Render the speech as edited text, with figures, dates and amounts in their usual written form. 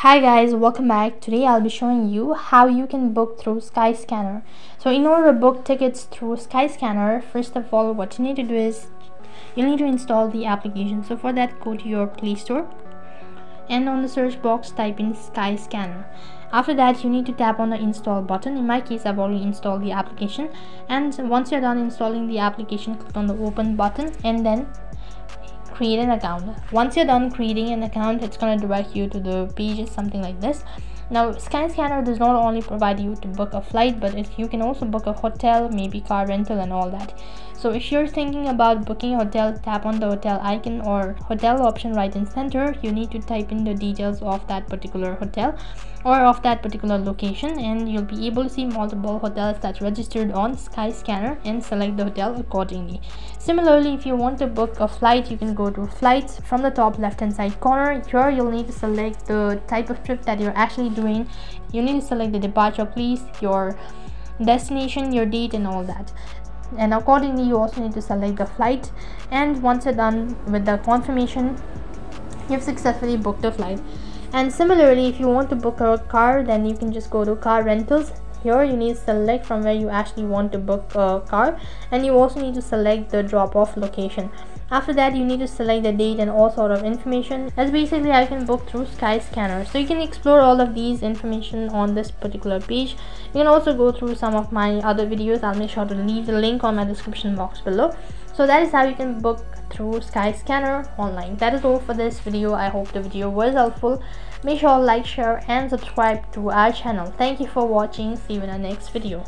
Hi guys, welcome back. Today I'll be showing you how you can book through Skyscanner. So in order to book tickets through Skyscanner, first of all what you need to do is you need to install the application. So for that, go to your Play Store and on the search box type in Skyscanner. After that, you need to tap on the install button. In my case, I've already installed the application, and once you're done installing the application, click on the open button and then create an account. Once you're done creating an account, it's going to direct you to the pages something like this. Now Skyscanner does not only provide you to book a flight, but you can also book a hotel, maybe car rental and all that. So if you're thinking about booking a hotel, tap on the hotel icon or hotel option right in center. You need to type in the details of that particular hotel or of that particular location, and you'll be able to see multiple hotels that's registered on Skyscanner and select the hotel accordingly. Similarly, if you want to book a flight, you can go to flights from the top left hand side corner. Here you'll need to select the type of trip that you're actually doing. You need to select the departure place, your destination, your date and all that, and accordingly you also need to select the flight. And once you're done with the confirmation, you've successfully booked a flight. And similarly, if you want to book a car, then you can just go to car rentals. Here you need to select from where you actually want to book a car, and you also need to select the drop-off location. After that, you need to select the date and all sort of information. That's basically how you can book through Skyscanner. So you can explore all of these information on this particular page. You can also go through some of my other videos. I'll make sure to leave the link on my description box below. So that is how you can book through Skyscanner online. That is all for this video. I hope the video was helpful. Make sure to like, share and subscribe to our channel. Thank you for watching. See you in the next video.